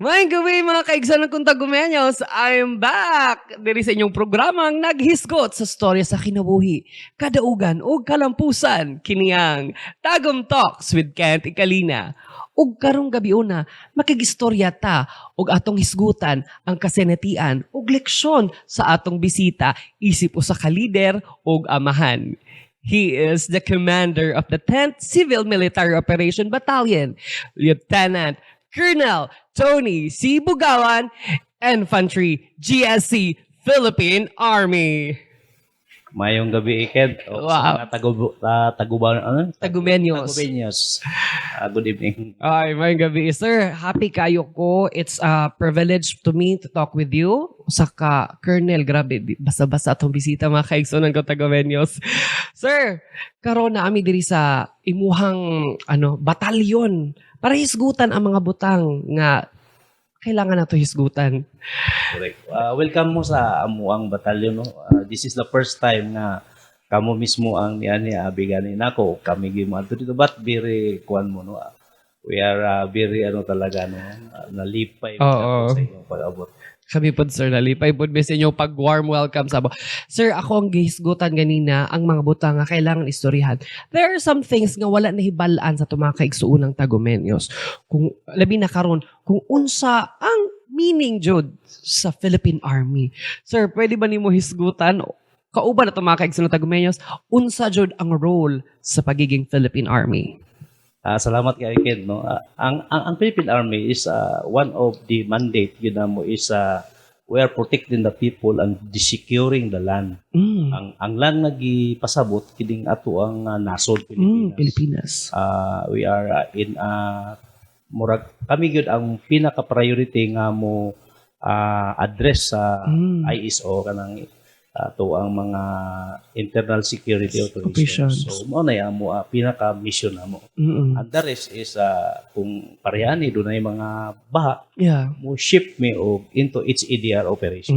Maayong gabi mga kaigsan ng Kuntagumenyos. I'm back! Diri sa inyong programang naghisgot sa storya sa kinabuhi, kadaugan o kalampusan, kiniyang Tagum Talks with Kent Ikalina. Ug karong gabi una, makigistorya ta og atong hisgutan ang kasenetian ug leksyon sa atong bisita isip usa ka lider ug amahan. He is the commander of the 10th Civil Military Operation Battalion, Lieutenant Colonel Tony C. Bugawan, Infantry GSC Philippine Army. Mayong gabi, Iked. O, Wow. sa mga Tagumenyos. Tagumenyos. Good evening. Ay, may gabi, sir. Happy kayo ko. It's a privilege to me to talk with you. Saka, Colonel, grabe, basa-basa atong bisita mga kaigsonan ko Tagumenyos. Sir, karon na ami diri sa imuhang batalyon para hisgutan ang mga butang nga kailangan nato hisgutan. Correct. Welcome mo sa amuang batalyon. No? This is the first time na kamo mismo ang abiganin nako. Kami gimo ato dito. But very kuan mo. No? We are very talaga. No? Nalipay mo Oo. sa inyong pag-abot. Kami po, sir, nalipay po sa inyo pag-warm welcome sa Sir, ako ang gihisgutan ganina ang mga butang nga kailangan istoryahan. There are some things nga wala nahibalaan sa mga kaigsuunang Tagumenyos. Kung labi na karon, kung unsa ang meaning jud sa Philippine Army. Sir, pwede ba nimo hisgutan kauban na mga kaigsuunang Tagumenyos unsa jud ang role sa pagiging Philippine Army? Salamat kay Iked. No? Ang Philippine Army is one of the mandate yun na mo is we are protecting the people and securing the land. Ang land nagipasabot kining ato ang nasod Pilipinas. We are in murag kami gyud ang pinaka-priority nga mo address sa ISO kanang ato ang mga internal security operations. So mao na mo pinaka-mission namo. And the rest is kung parehani dunay mga baha, mo ship me into its EDR operation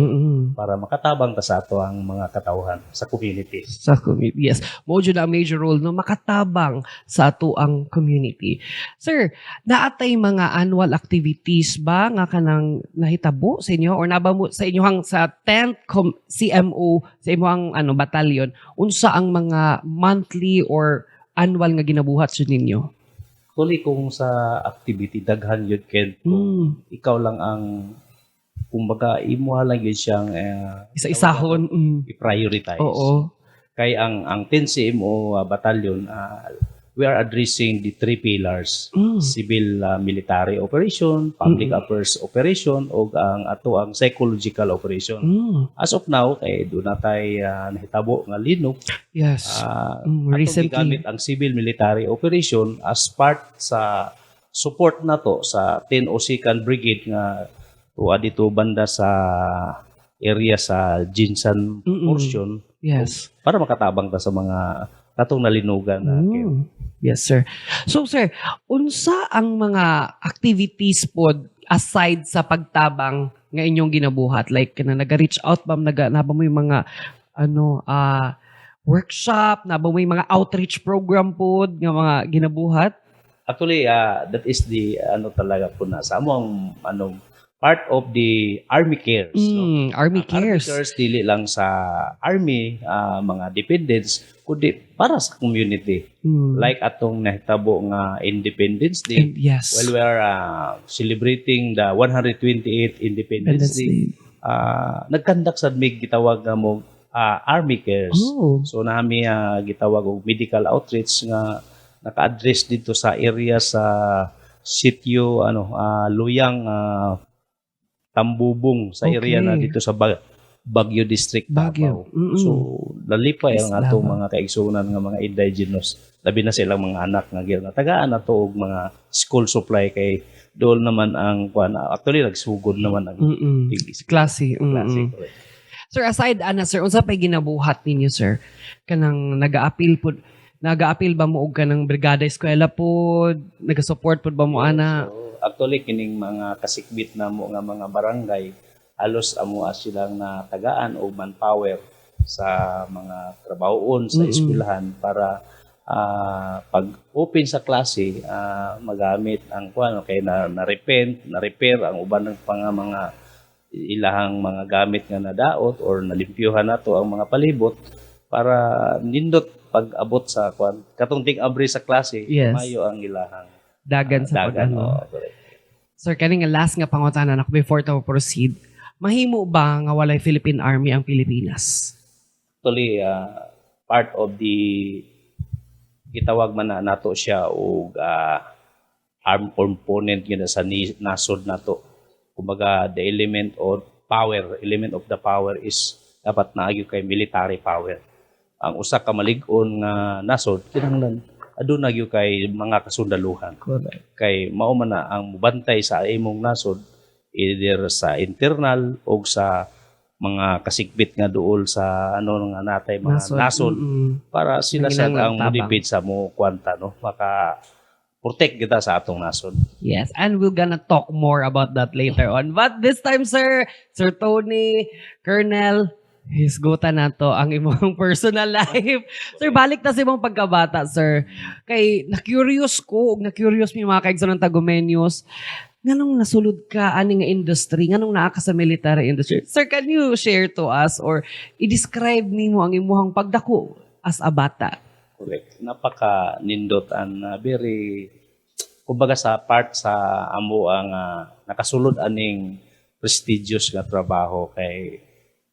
para makatabang ta sa ato ang mga katawhan sa community. Sa community, yes. Mo jud ang major role no makatabang sa ato ang community. Sir, naatay mga annual activities ba nga kanang nahitabo sa inyo or naba mo sa inyohang sa 10th CMO sa imong batalyon unsa ang mga monthly or annual nga ginabuhat sa ninyo? Actually, kung sa activity, daghan yun, Ken. Kung ikaw lang ang, kumbaga, imuha lang yun siyang isa-isahon. I-prioritize. Oo. Kaya ang 10 CMO battalion, we are addressing the three pillars. Civil military operation, public affairs operation, o ang psychological operation. As of now, kay doon na tayo nahitabo nga linok. Yes. Recently. Gamit ang civil military operation as part sa support na to sa 10 Osikan Brigade nga tuwa dito banda sa area sa Jinsan portion. Yes. Para makatabang ta sa mga katong nalinugan na Yes, sir. So, sir, unsa ang mga activities pod aside sa pagtabang nga inyong ginabuhat? Like, nag-reach out ba? Naba mo yung mga workshop? Naba mo yung mga outreach program pod nga mga ginabuhat? Actually, that is the talaga po na sa among part of the Army Cares. No? Army Cares. Army Cares dili lang sa Army, mga dependents, kundi para sa community. Like atong nahitabo nga Independence Day. Yes. While we are celebrating the 128th Independence Day, nagkandak sa mig gitawag nga mo Army Cares. So nami gitawag og medical outreach nga naka-address dito sa area sa sitio Luyang Tambubong sa area na dito sa Baguio District, Davao. So, nalipay ang atong mga kaigsunan nga mga indigenous. Labi na silang mga anak nga tagaan na to og mga school supply kay doon naman ang actually nagsugod naman ang klase. Sir, aside sir, unsa pay ginabuhat ninyo, sir? Kanang nag-a-appeal ba mo og kanang brigada eskwela po? Nag-support po ba mo ana? So, actually, kining mga kasikbit na mo nga mga barangay, halos amo silang natagaan o manpower sa mga trabahoon sa eskwelahan para pag open sa klase, magamit ang kuan kay na repair ang uban ng mga ilahang mga gamit nga nadaot or nalimpyuhan nato ang mga palibot para nindot pag-abot sa kuan katong ting-abri sa klase. Yes. Mayo ang ilahang Dagan sa dagan. pag-ano. Correct. Sir, kaning nga last nga pangutanan ako before to proceed. Mahimo ba nga walay Philippine Army ang Pilipinas? Actually, part of the gitawag man na nato siya og armed component gina sa nasod nato. Kumbaga, the element of the power is dapat naagyo kay military power. Ang usa ka malig-on nga nasod kinahanglan aduna gyud kay mga kasundaluhan. Correct. Kay mao man na ang mubantay sa imong nasod either sa internal o sa mga kasikbit nga duol sa nga natay mga nasod para sila sa ang modibid sa mo kwanta no maka protect kita sa atong nasod. Yes, and we're gonna talk more about that later on. But this time, Sir Tony, Colonel, hisgutan na to ang imong personal life. Sir, balik na sa imong pagkabata, sir. Kay, na-curious ko, na-curious mi mga kaigsoon ng Tagumeños, nganong nasulod ka ani nga industry, nganong naa ka sa military industry? Sir, can you share to us or i-describe nimo ang imong pagdako as a bata? Correct. Napaka-nindot and very, kumbaga sa part sa amo ang nakasulod aning prestigious nga trabaho kay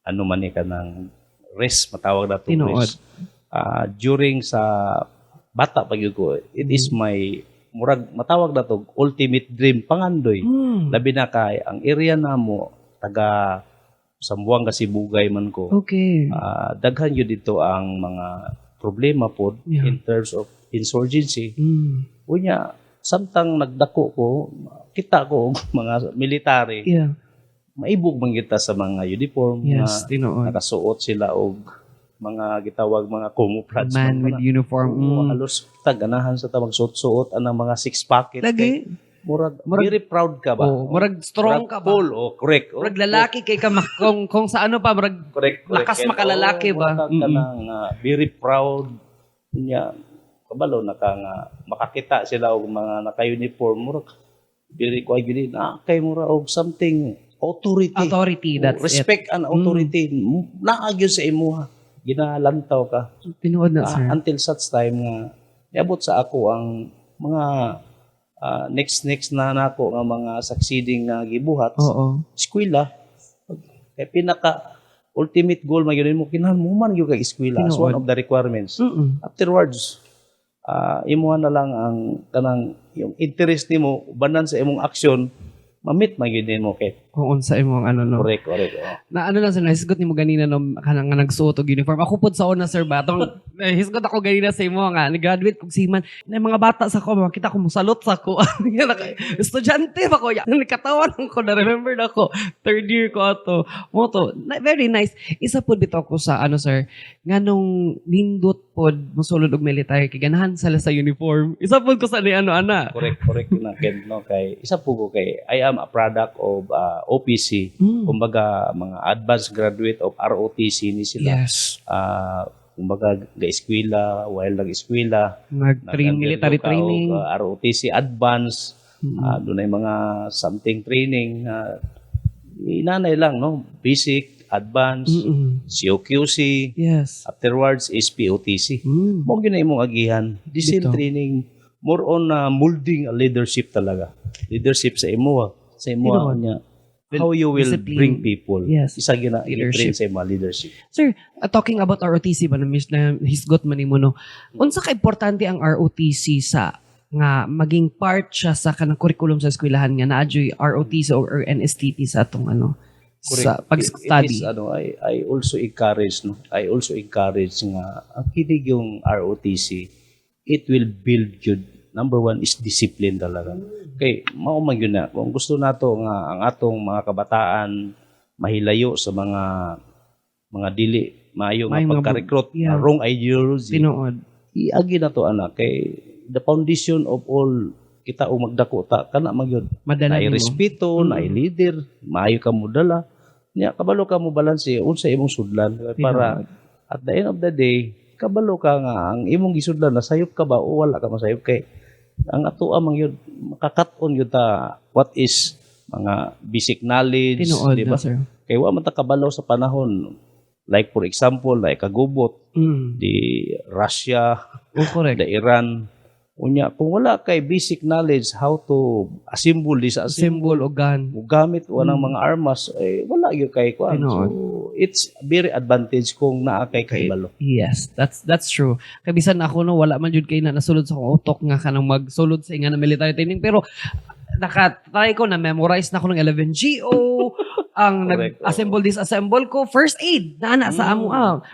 ano man ka ng rest, matawag na ito rest. During sa bata pag ko, it is my murag matawag na to ultimate dream pangandoy. Labi na kay ang area namo taga Sambuanga Sibugay man ko. Okay. Daghan yun dito ang mga problema po in terms of insurgency. Unya, samtang nagdako ko, kita ko mga military. Yeah. Maibog man kita sa mga uniform yes, na nakasuot sila og mga gitawag mga camouflage man with uniform. Halos taganahan sa tamang suot-suot anang mga six pocket. Lagi. Murag very proud ka ba? Murag strong ka ba? Full, correct. Murag lalaki kay ka kung sa ano pa murag correct. Lakas makalalaki ba? Very proud niya. Kabalo nga makakita sila og mga naka-uniform murag very kuay gid kay mura og something authority, that's respect it. And authority naagyo sa imuha ginalantaw ka tinuod na sir until such time nga niabot sa ako ang mga next na nako nga mga succeeding nga gibuhat eskwela kay pinaka ultimate goal magyud mo kinahanglan mo man gyud kay eskwela as one of the requirements. Afterwards imuha na lang ang kanang yung interest nimo banan sa imong aksyon mamit magyud mo kay kung unsa imong ano no. Correct. Na ano lang sir, nahisgot nimo ganina no kanang nga nagsuot og uniform. Ako pud sa una sir batong nahisgot ako ganina sa imo nga ni-graduate kog seaman. Na mga bata sa ko makita ko mosalot sa ko. Estudyante pa ko ya. Nakatawan ko na remember na ko. Third year ko ato. Moto very nice. Isa pud bitaw ko sa ano sir nganong nindot pod mosulod og military kay ganahan sala sa uniform. Isa pud ko sa ni ano ana. Correct na ken no kay isa pud ko kay I am a product of OPC. Kumbaga mga advanced graduate of ROTC ni sila. Yes. Kumbaga ga-eskwela, while nag-eskwela, military training, ROTC advanced, doon ay mga something training, inanay lang, no? Basic, advanced, COQC, yes. Afterwards, SPOTC. Mo yun na imong agihan. The same training, more on molding a leadership talaga. Leadership sa imo niya. How you will bring people. Yes. Isa gina-train sa mga leadership. Sir, talking about ROTC ba na hisgot man nimo no. Unsa ka importante ang ROTC sa nga maging part siya sa kanang curriculum sa eskwelahan nga naadyoy ROTC or NSTP sa atong ano sa pag-study. I also encourage nga ang kinig yung ROTC, it will build you. Number one is discipline talaga. Okay, maumag yun na. Kung gusto nato nga ang atong mga kabataan mahilayo sa mga dili, maayo nga pagka-recruit, wrong ideology. Tinuod. Iagi na to anak. Kay the foundation of all kita o magdako ta, kana magyod. Naay respeto, naay leader, maayo ka mo dala. Nya kabalo ka mo balanse unsa imong sudlan para at the end of the day kabalo ka nga ang imong gisudlan nasayop ka ba o wala ka masayop kay ang ato amang yun makakat-on yun ta what is mga basic knowledge, Tinuod di na, ba? sir. Kay wa man ta kabalo sa panahon like for example like kagubot di Russia, Correct. the Iran. Unya, kung wala kay basic knowledge how to assemble this Symbol o gun. gamit ng mga armas, eh, wala gyud kay kuan. So, it's very advantage kung naa kay kahibalo. Yes, that's true. Kabisan ako no wala man jud kay na nasulod sa akong utok nga kanang magsulod sa inga na military training pero naka-try ko na memorize na ko ng 11GO ang Correct, nag-assemble disassemble ko first aid na sa amo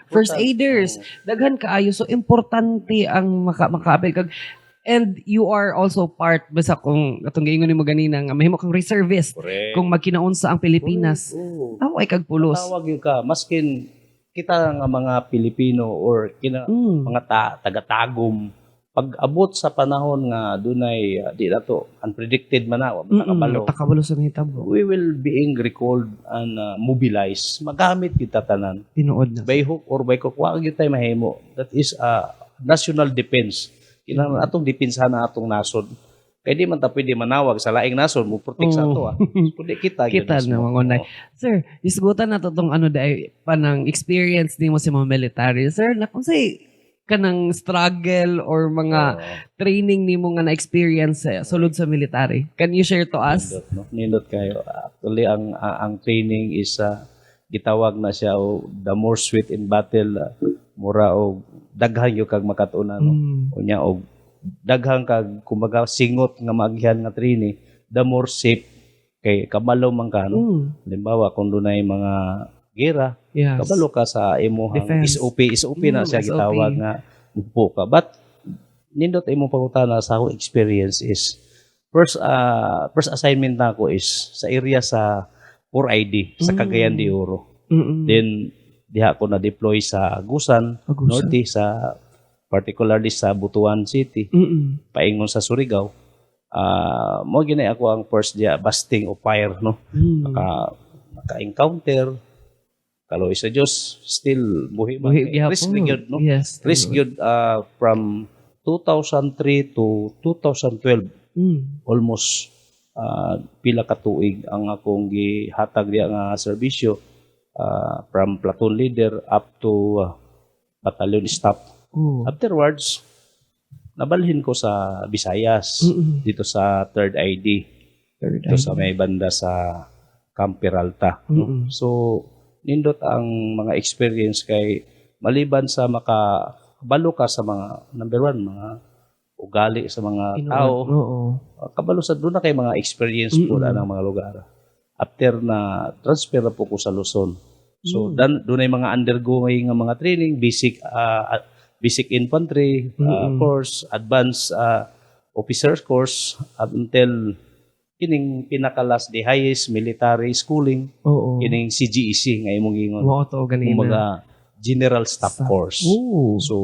first aiders daghan kaayo so importante ang makaapil kag and you are also part basta kung atong giingon nimo ganina nga mahimo kang reservist Correct. kung magkinaunsa ang Pilipinas. Aw ay kag pulos. Tawag yun ka, maskin kita nga mga Pilipino or mga taga-tagom, pag abot sa panahon nga dunay di na to, unpredicted man na, makabalo. Takabalo sa nahitabo. We will being recalled and mobilized. Magamit kita tanan. Tinuod na. By hook or by crook, wag gyud tay mahimo. That is a national defense. Kinahanglan atong depensahan ang atong nasod. Kay di man ta pwede manawag sa laing nasod mo protect sa ato Kundi kita na mga unay. Sir, isgutan na to tong dai panang experience nimo sa mga military. Sir, nakunsay kanang struggle or mga training nimo nga na-experience sulod sa military. Can you share to us? Nindot kayo. Actually ang training is gitawag na siya the more sweet in battle mura og daghan yung kag makatuna unya og daghang kag kumbaga singot nga maagyan nga training the more safe kay kabalo man ka halimbawa kung dunay mga gera kabalo ka sa imong SOP na siya gitawag nga upo ka but nindot imong pangutana sa akong experience is first assignment nako is sa area sa 4ID sa Cagayan de Oro. Then diha ko na deploy sa Agusan. Norte sa particularly sa Butuan City. Paingon sa Surigao. Mo ginay ako ang first dia busting of fire no. Naka-encounter kaloy sa Dios still buhi risk gyud no. Yes, risk gyud from 2003 to 2012 almost pila ka tuig ang akong gihatag diya nga serbisyo from platoon leader up to battalion staff. Afterwards, nabalhin ko sa Visayas dito sa 3rd ID. Dito sa may banda sa Camp Peralta. So, nindot ang mga experience kay maliban sa makabalo ka sa mga number one, mga ugali sa mga tao. Kabalo sa doon na kay mga experience po na ng mga lugar. After na transfer na po ko sa Luzon. So doon ay mga undergoing nga mga training, basic infantry course, advanced officers course up until kining pinakalas the highest military schooling. Kining CGEC nga imong ingon. Mga general staff course. So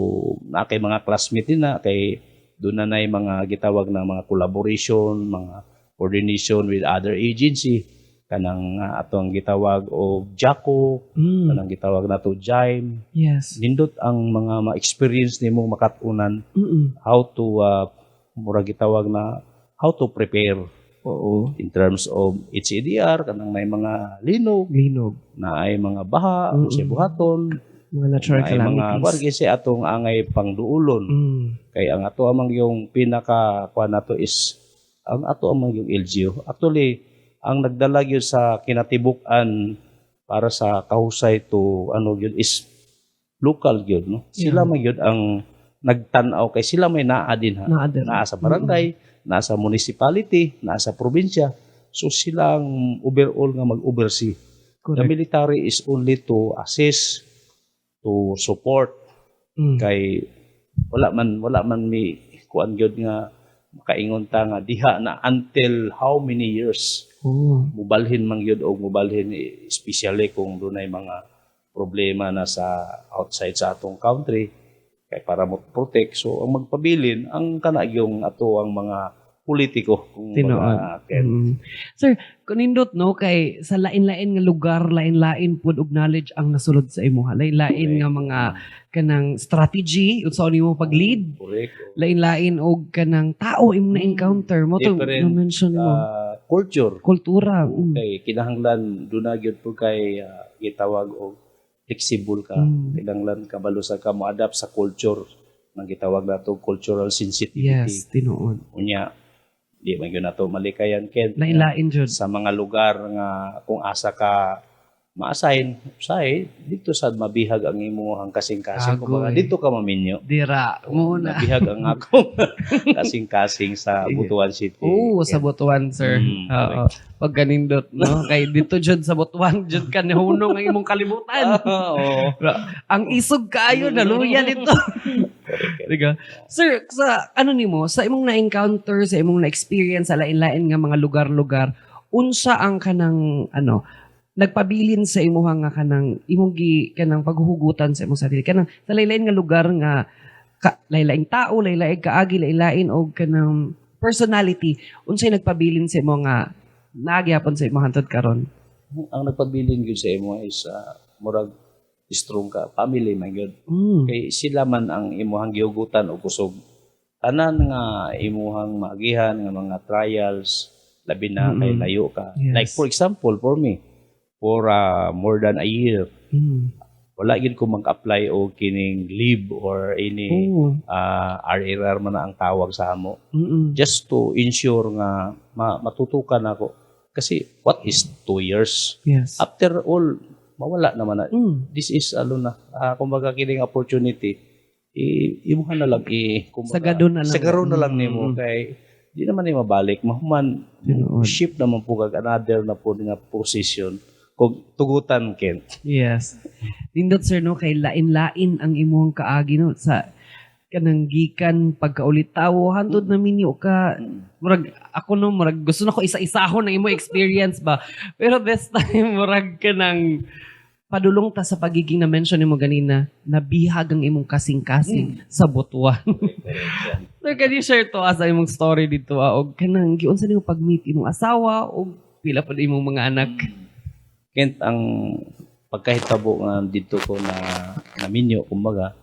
na kay mga classmate na kay doon na mga gitawag na mga collaboration, mga coordination with other agency kanang atong gitawag og JACO, kanang gitawag nato JIME. Yes. Nindot ang mga ma-experience nimo makatunan how to mura gitawag na how to prepare. In terms of HCDR kanang may mga linog na ay mga baha, sa buhaton, mga natural calamities. Mga wargisi atong angay pangduulon. Kay ang ato amang yung pinaka kuan nato is ang ato amang yung LGU. Actually ang nagdala yun sa kinatibuk-an para sa kahusay to yun is local yun no. Sila man yun ang nagtanaw kay sila may naa din naa sa barangay, naa sa municipality, naa sa probinsya. So sila ang overall nga mag-oversee. The military is only to assist, to support. Kay wala man mi kuan gyud nga makaingon ta nga diha na until how many years mubalhin man gyud og mubalhin especially kung dunay mga problema na sa outside sa atong country kay para mo protect. So ang magpabilin ang kana yung ato ang mga politiko kung Tinuod. Ken. Sir, kunindot no kay sa lain-lain nga lugar, lain-lain pud og knowledge ang nasulod sa imo. Lain-lain nga mga kanang strategy unsa nimo pag-lead. Correct. Lain-lain og kanang tao imong na-encounter mo to Different, mention mo. Culture. Kultura. Kay kinahanglan do na gyud po kay gitawag og flexible ka. Kinahanglan kabalo sa ka mo adapt sa culture nang gitawag nato cultural sensitivity. Yes, tinuod. Unya di man gyud nato malikayan Ken. Lain-lain jud. Sa mga lugar nga kung asa ka ma-assign, say dito sad mabihag ang imong kasing-kasing kumbaga Agoy. dito ka maminyo. Dira muna. Nabihag ang akong kasing-kasing sa Butuan City. Oo, sa Butuan, sir. Oo. Pag ganindot, no? Kay dito jud sa Butuan, jud ka nahunong ang imong kalibutan. Oo. Ang isog kaayo, naluya dito. Diga. Sir, sa ano nimo, sa imong na-encounter, sa imong na-experience sa lain-lain nga mga lugar-lugar, unsa ang kanang ano, nagpabilin sa imuha nga kanang imong kanang paghuhugutan sa imong sarili kanang sa lain-lain nga lugar nga lain-laing tao, lain-laing kaagi, lain-lain og kanang personality unsay nagpabilin sa imo nga nagyapon sa imong hantod karon. Ang nagpabilin gyud sa imo is murag strong ka family man gyud. Kay sila man ang imuhang gihugutan og kusog. Tanan nga imuhang maagihan nga mga trials labi na kay layo ka. Yes. Like for example for me for more than a year wala gid ko mag-apply o kining leave or any RRR man na ang tawag sa amo. Just to ensure nga matutukan ako kasi what is 2 years? Yes. After all mawala naman na. This is na kumbaga kining opportunity imuhan na lang kumbaga sagado na lang nimo kay di naman ni mabalik mahuman shift naman po kag another na po nga position kung tugutan Ken. Yes. Nindot sir no kay lain-lain ang imong kaagi no sa kanang gikan pagkaulit tawo hantod na minyo ka murag ako no murag gusto na ko isa-isahon ang imong experience ba pero this time murag kanang padulong ta sa pagiging na mention nimo ganina nabihag ang imong kasing-kasing sa Butuan. So can you share to us ang imong story dito og kanang giunsa nimo pag-meet imong asawa og pila pa imong mga anak? Kent ang pagkahitabo nga dito ko na minyo kumbaga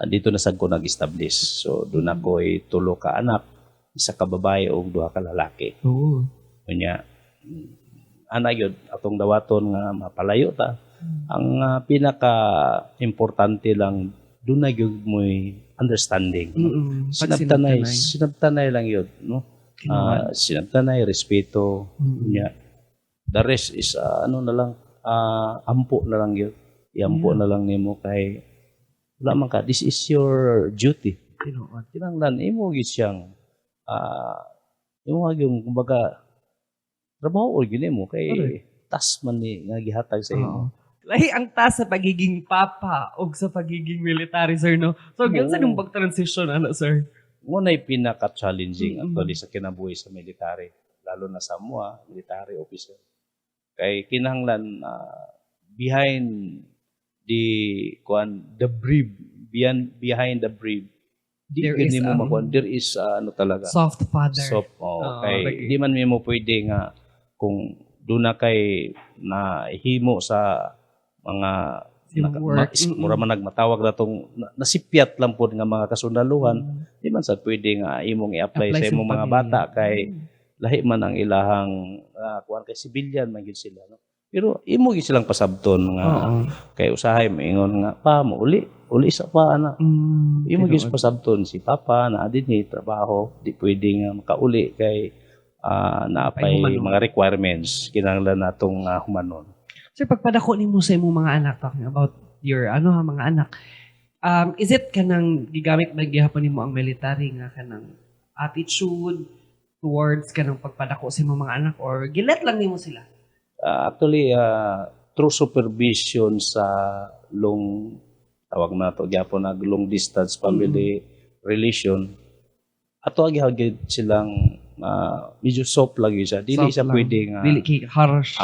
dito na sad ko nag-establish. So doon ako ay 3 ka anak, isa ka babae ug 2 ka lalaki. Oo. Kunya ana gyud atong dawaton nga mapalayo ta. Ang pinaka importante lang doon na gyud mo'y understanding. Sinabtanay lang yun, no? Sinabtanay, respeto, kunya the rest is na lang ampo na lang yun. Iampo na lang nimo kay wala man ka this is your duty. Kinahanglan imo gid siyang imo yung kumbaga trabaho or gyud mo kay tas man ni nga gihatag sa imo. Lahi ang tas sa pagiging papa o sa pagiging military sir no. So gyud sa nung pag-transition ano sir. Mo na pinaka-challenging actually sa kinabuhi sa military lalo na sa mua military officer. Kay kinahanglan behind the brief behind the brief there is talaga soft father kay di man mo pwede nga kung doon na kay nahimo sa mga mura man nagmatawag na tong nasipyat lang po nga mga kasundaluhan di man sad pwede nga imong i-apply sa imong mga bata kay lahi man ang ilahang kuan kay civilian man gyud sila no pero imo gyud silang pasabton nga kay usahay maingon nga pa mo uli sa pa ana imo gyud pasabton si papa na dinhi trabaho di pwede nga makauli kay naapay mga requirements kinahanglan natong humanon. Sir, pagpadako nimo sa imong mga anak talking about your mga anak is it kanang gigamit ba gihapon nimo ang military nga kanang attitude towards kanang pagpadako sa imong mga anak or gilet lang nimo sila? Actually through supervision sa tawag na to gyapon nag long distance family relation ato gihagid silang medyo soft lagi siya dili siya pwede nga dili ki harsh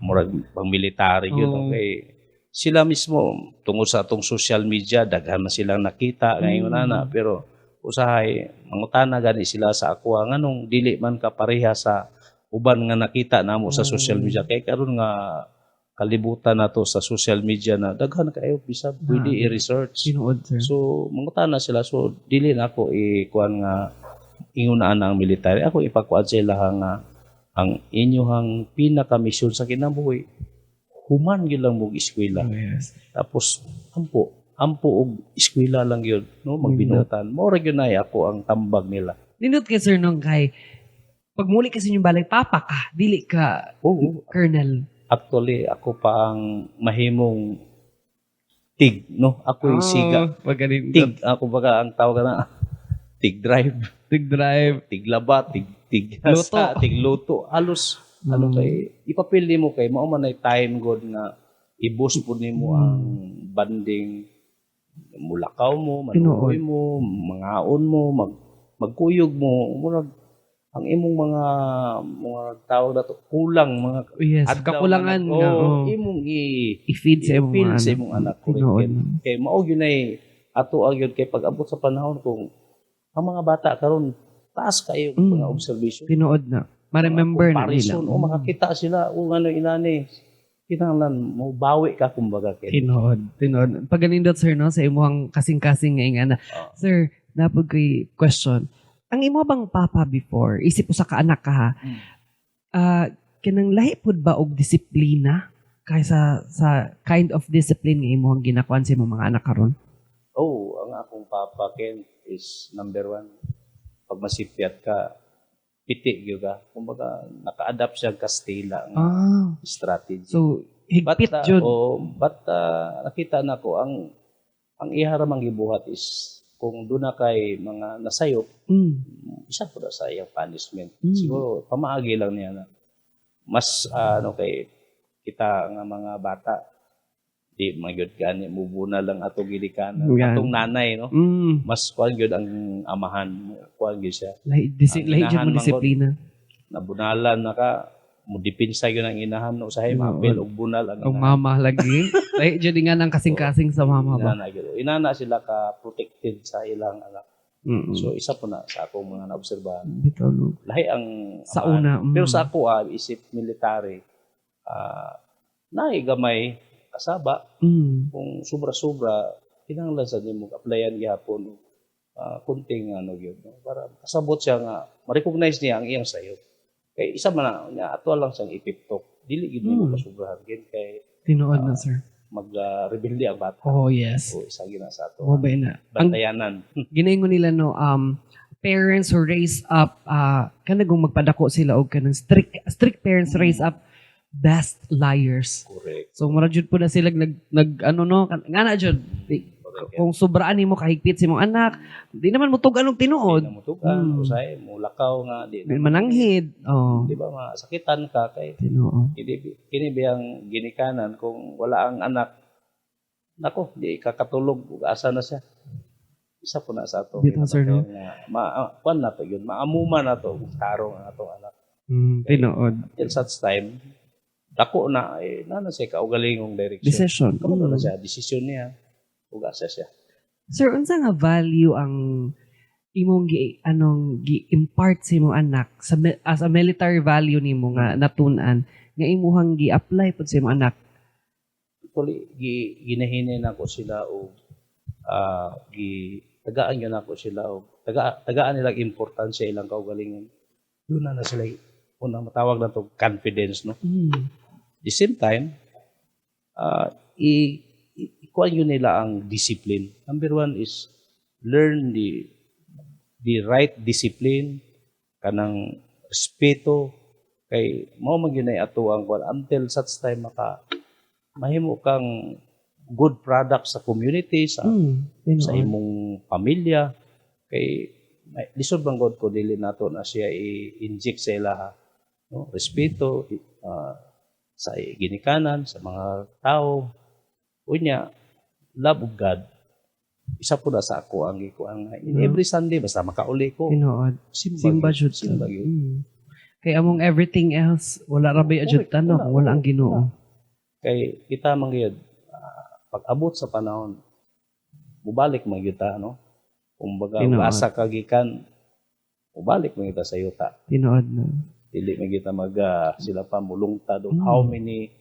murag pang military yun kay sila mismo tungod sa atong social media daghan na silang nakita ngayon ana pero usahay mangutana gani sila sa ako nganong dili man ka pareha sa uban nga nakita namo sa social media kay karon nga kalibutan nato sa social media na daghan kayo bisag pwede i-research. Tinuod, sir. So mangutana sila so dili na ako ikuan nga ingunaan ang military. Ako ipakuan sa ilaha nga ang inyong pinaka-mission sa kinabuhi human gyud lang mo eskwela. Oh, yes. Tapos ampo og eskwela lang yun, no, magbinutan. Mora gyud na ako ang tambag nila. Nindot kay sir nung kay pagmuli kasi yung balay papa ka, dili ka colonel. Actually, ako pa ang mahimong tig, no? Ako yung siga. Magaling. Tig, ako baga ang tawag na tig drive, Tig drive. tig laba, tig Luto. hasa, tig luto. Halos, ano kay, ipapili mo kay, mao man ay time god na i-boost po nimo ang banding mulakaw mo, manuoy mo, mangaon mo, magkuyog mo, murag ang imong mga tao dato kulang mga Yes, adlaw kakulangan nga nga. imong I-feed sa imong i-feel mga sa anak. imong anak Tinuod. correct kay mao gyud ay ato gyud kay pag-abot sa panahon kung ang mga bata karon taas kayo mga observation Tinuod na. Ma-remember na nila. comparison, o makakita sila o ano inani kinahanglan mo bawi ka kumbaga kay Tinuod. Pag ganindot sir no sa imong kasing-kasing nga ingana. Sir, napod ko'y question. Ang imo bang papa before, isip mo sa kaanak ka ha, kanang lahi pud ba og disiplina kaysa sa kind of discipline nga imo ang ginakuan sa imong mga anak karon? ang akong papa Ken is number 1 pag masipyat ka piti gyud ka kumbaga naka-adapt siya Kastila nga strategy. So, higpit jud. Nakita na ko ang iharam ang gibuhat is kung doon na kay mga nasayop, isa po na sa iyang punishment. Siguro, pamaagi lang niya na mas, kay kita nga mga bata, di magyod gani, mubuna lang ato gilikanan. Atong nanay, no? Mas kuhan gyud ang amahan, kuhan gyud siya. Lahi jud mo disiplina. Nabunalan na ka, mo dipinsa yun ang inahan no usahay mapil og bunal ang mama lagi. Lahi jud nga nang kasing-kasing sa mama ba. Inana sila ka protected sa ilang anak. So isa po na sa akong mga naobserbahan. Bitaw no. Lahi ang Sa una. pero sa ako isip military naay gamay kasaba kung sobra-sobra kinahanglan sa nimo applyan gihapon kunting gyud no para kasabot siya nga ma-recognize niya ang iyang sayop. Kay isa man na ato lang siyang ipiptok. Dili gid mo kasubrahan gid kay tinuod na sir. Mag-rebelde ang bata. Oh yes. O isa gina sa ato. Oh ba na. Bantayanan. Ginaingon nila no parents who raise up kanang magpadako sila og kanang strict parents raise up best liars. Correct. So mura jud po na sila nag ano no ngana jud kung sobraan nimo kahigpit sa imong anak, di naman mo tugan og tinuod. Di na mo tugan, usay mulakaw nga di na mananghid. Oh. Di ba masakitan ka kay tinuod. Kini biyang ginikanan kung wala ang anak. Nako, di kakatulog ug asa na siya. Isa po na sa ato. Bitaw sir no. Kuan na to yun, maamuma na to ug tarong ang atong anak. Tinuod. Till such time dako na nana siya kaugalingong direction. Decision. Kamo na siya decision niya. Ugasa siya. Sir, unsa nga value ang imong gi-impart sa imong anak as a military value nimo nga natun-an nga imuhang gi-apply pud sa imong anak? Actually, ginahinin ako sila o tagaan yun ako sila o tagaan nilang importansya ilang kaugalingon. Doon na sila unang matawag na to confidence, no? The same time, ikuan yun nila ang discipline. Number 1 is learn the right discipline, kanang respeto, kay mao man yun ay ato ang until such time mahimo kang good product sa community, sa imong pamilya. Kay lisod bang God ko dili nato na siya i-inject sa ilaha, no? Respeto sa ginikanan, sa mga tao. Unya, love of God, isa po na sa ako ang ikuan every Sunday basta makauli ko. Tinuod. Simba jud. Kay among everything else wala ra bay adjud tanong wala ang Ginoo. Kay kita man gyud pag abot sa panahon mubalik man gyud ta no. Kumbaga, Tinuod. asa kagikan, ubalik mo kita sa yuta. Tinuod na. Dili mo kita sila pa mulungta doon. Mm. How many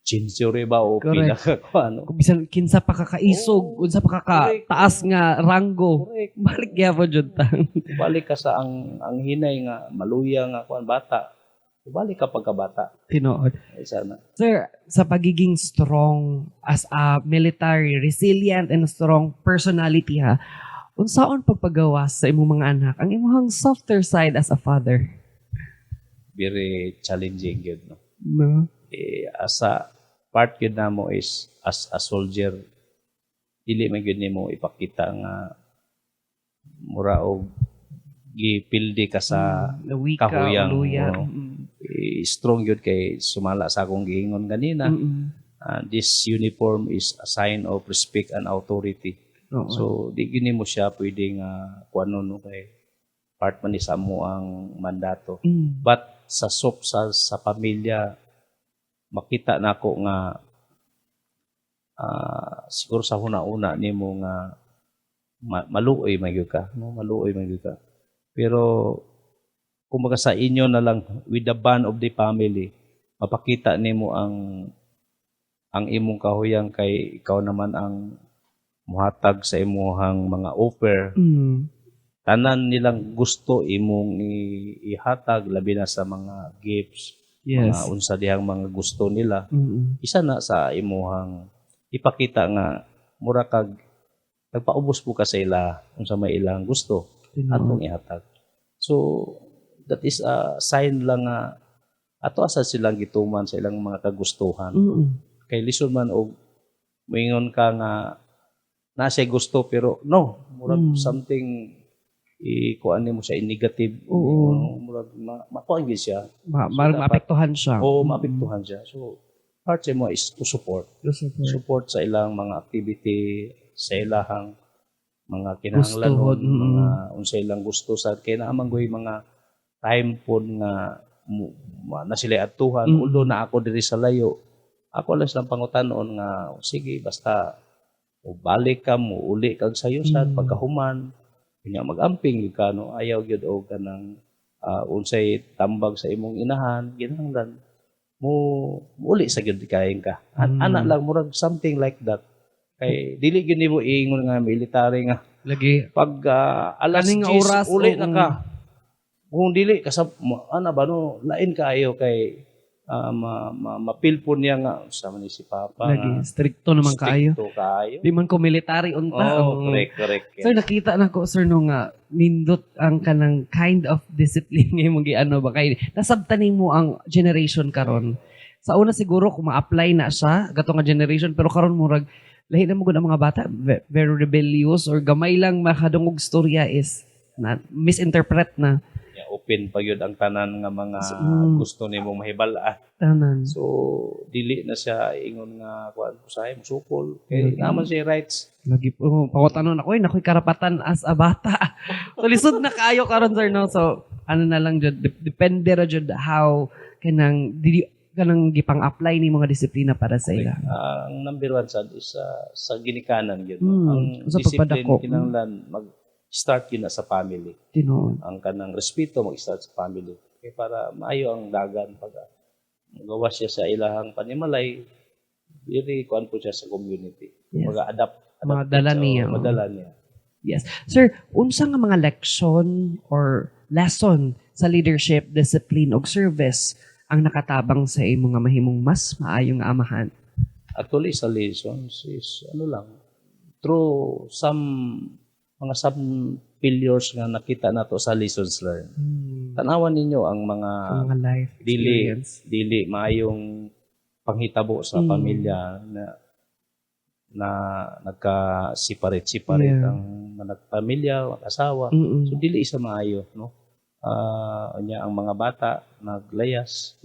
century ba o Correct. ano? Kung bisan kinsa pa kakaisog, Oo. unsa pa taas nga ranggo, Correct. balik gyapon jud ta. Ubalik ka sa ang hinay nga, maluya nga kuan bata. Ubalik ka pagkabata. Tinuod. Ay sana. Sir, sa pagiging strong as a military, resilient and strong personality ha, unsaon pagpagawas sa imong mga anak ang imong softer side as a father? Very challenging yun. No? No? As a part yun na mo is as a soldier, dili man yun mo ipakita nga mura og gipildi ka sa Nawi ka, kahuyang, uluya. oo. Strong yun kay sumala sa akong giingon kanina. This uniform is a sign of respect and authority. So di gini mo siya pwedeng kuano no kay part man ni sa mo ang mandato. But sa pamilya makita nako nga siguro sa una-una nimo nga maluoy magyud ka, no? Maluoy magyud ka. Pero kumbaga sa inyo na lang with the bond of the family, mapakita nimo ang imong kahuyang kay ikaw naman ang muhatag sa imuhang mga offer. Tanan nilang gusto imong ihatag labi na sa mga gifts. Yes. Mga unsa dihang mga gusto nila. Isa na sa imuhang ipakita nga mura kag nagpaubos po ka sa ila unsa may ilang gusto atong ihatag. So that is a sign lang nga ato asa silang gituman sa ilang mga kagustuhan. Kay lisod man og moingon ka nga nasa gusto pero no, murag something kuan mo siya in negative. Murag makuan gyud siya. Maapektuhan siya. Oo, maapektuhan siya. So part sa mo is to support. Support sa ilang mga activity, sa ilang mga kinahanglanon, mga unsa ilang gusto sa kay naamang goy mga time pod nga na sila atuhan although na ako diri sa layo. Ako lang silang pangutanon nga sige basta balik ka mo uli kag sayo sad pagkahuman kanya mag-amping gyud ka no ayaw gyud og kanang unsay tambag sa imong inahan kinahanglan mo uli sa gyud kayen ka. Ana lang murag something like that. Kay dili gyud nimo iingon nga military nga lagi pag alas kaning 10 oras uli na ka. Kung dili kasab ana ba no lain kaayo kay mapilpon niya nga sa man ni si Papa lagi nga stricto naman kaayo. stricto kaayo. Di man ko military unta. Correct. Sir, nakita na ko, sir, no nga, nindot ang kanang kind of discipline nga mong giano ba kay nasabtaning mo ang generation karon. Sa una siguro kung ma-apply na siya gato nga generation pero karon murag lahi na mo gud ang mga bata very rebellious or gamay lang makadungog storya is na misinterpret na. Open pa yun ang tanan nga mga gusto nimo mahibal-an. Tanan. So dili na siya ingon nga kuan usahay mo sukol kay naman siya rights. Lagi po pangutanon ako nakoy karapatan as a bata. So lisod na kaayo karon sir no. So ano na lang jud depende ra jud how kanang gipang-apply ni mga disiplina para sa ila. Ang number one sad is sa ginikanan yun. Ang sa discipline pagpadako. kinahanglan mag-start yun na sa family. Tinuod. Ang kanang respeto mag-start sa family. Kaya para maayo ang dagan pag magawa siya sa ilahang panimalay, very kuan po siya sa community. Yes. Mag-adapt. Madala niya. Madala niya. Yes. Sir, unsa nga mga leksyon or lesson sa leadership, discipline ug service ang nakatabang sa imo nga mahimong mas maayong amahan? Actually, sa lessons is ano lang, through mga failures nga nakita nato sa lessons learned. Tanawan ninyo ang mga life experience. Dili maayong panghitabo sa pamilya na nagka-separate ang nagpamilya, asawa. So dili isa maayo, no? Ang mga bata naglayas.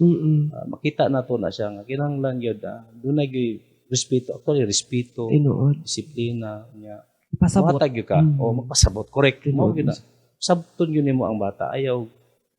Makita nato na siya nga kinahanglan gyud dunay gyud respeto, actually respeto, disiplina nya. Pasabot Matag ka o magpasabot, correct mo gyud na. Sabton gyud nimo ang bata, ayaw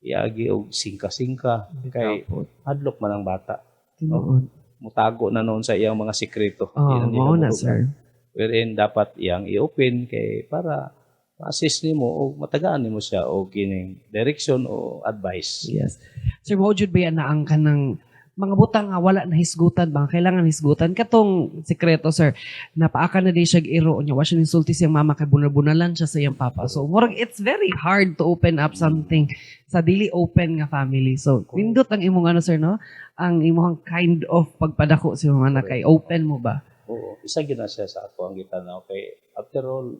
iagi og singka-singka kay hadlok man ang bata. No? Mutago na noon sa iyang mga sikreto. Mao na sir. Wherein dapat iyang i-open kay para ma-assist nimo o matagaan nimo siya o kining direction o advice. Yes. Sir, mo jud ba yan na ang kanang mga butang nga wala na hisgutan ba? Kailangan hisgutan. Katong sekreto, sir, napaaka na din siya iro niya. Wa siya insulti siyang mama kay bunabunalan siya sa iyang papa. So, murag it's very hard to open up something sa dili open nga family. So, nindot ang imong ano, sir, no? Ang imong kind of pagpadako sa mga anak kay open mo ba? Oo, isa gyud na siya sa ako ang gitanaw kay after all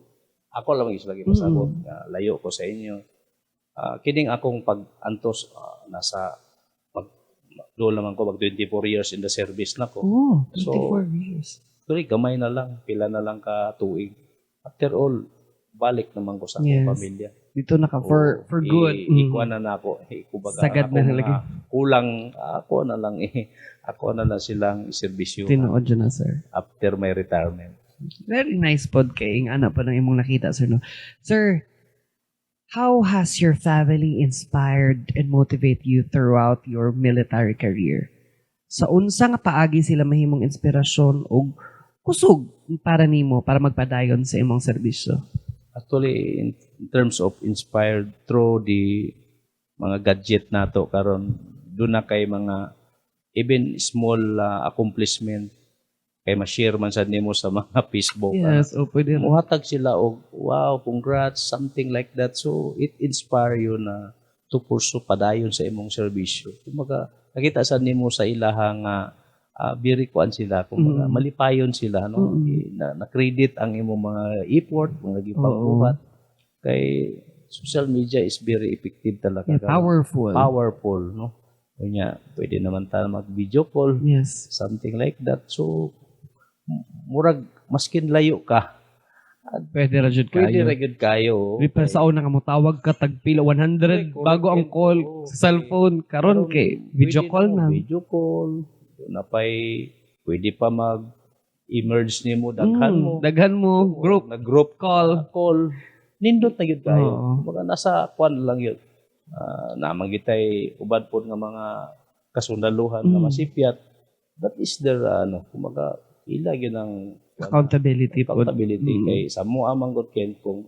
ako lang is lagi pasabot nga layo ko sa inyo. Kining akong pag-antos nasa doon naman ko mag 24 years in the service na ko. Oh, 24 So, years. Tuloy, gamay na lang, pila na lang ka tuig. After all, balik naman ko sa akong Yes. pamilya. Dito na ka for good. Ikuha na ako. Kumbaga, Sagad na akong, lagi. kulang, ako na lang ako na lang silang iserbisyo Tinuod dyan na, sir. after my retirement. Very nice pod kay ing ana pa ng imong nakita, sir, no? Sir, how has your family inspired and motivate you throughout your military career? Sa unsa nga paagi sila mahimong inspirasyon o kusog para nimo para magpadayon sa imong serbisyo? Actually, in terms of inspired through the mga gadget nato karon doon na kay mga even small accomplishment kay ma-share man sad nimo sa mga Facebook. Yes, o pwede rin. Muhatag sila og wow, congrats, something like that. So it inspire you na to pursue padayon sa imong serbisyo. Kumbaga nakita sad nimo sa ilahang very kuan sila, kumbaga malipayon sila no. Na credit ang imong mga effort, mga gipagbuhat. Kay social media is very effective talaga. Yeah, powerful. Powerful, no. Kunya, pwede naman tayo mag-video call, Yes. something like that. So murag maskin layo ka, Pwede ra jud pwede kayo. ra gyud kayo. Pero sa una nga mo tawag ka tag pila 100 bago ang call sa cellphone karon kay video Pwede call na, na. Video call. Napay pwede pa mag-emerge nimo daghan mo. Daghan mo group Nag-group call. call. Nindot na gyud kayo. Oo. Kumbaga nasa kwan lang yun. Namang gitay ubad po nga mga kasundaluhan nga masipyat. That is their kumbaga ila gyud ang accountability po. accountability kay sa mo amang god ken kung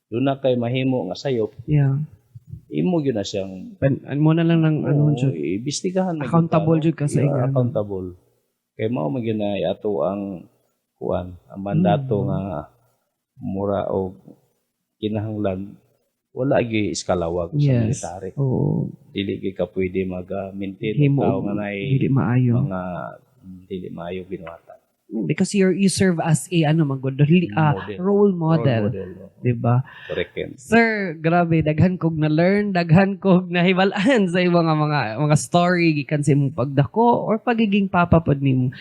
doon na kay mahimo nga sayo Yeah. imo gyud na siyang Mo na lang ng ano jud. iimbestigahan na Accountable gyud jud ka sa Yeah, inyo. accountable kay mao man gyud na ato ang kuan ang mandato nga mura o kinahanglan wala gyud iskalawag sa Yes. military Oo. dili gyud ka pwede mag-maintain Himo tao nga nay dili maayo. mga dili maayo binuhatan Because you serve as a Model. role model, no? 'di ba? Correct yan. Sir, grabe daghan kog na learn, daghan kog nahibalaan sa imong mga story gikan sa imong pagdako or pagiging papa pod nimo.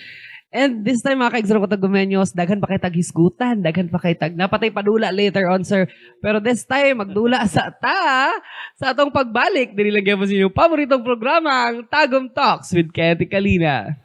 And this time mga kaigsoon ko tagumenyos, daghan pa kay tag hisgutan, daghan pa kay tag napatay padula later on, sir. Pero this time magdula sa atong pagbalik dili lang gyud mo sa inyong paboritong programa ang Tagum Talks with Kenneth Kalina.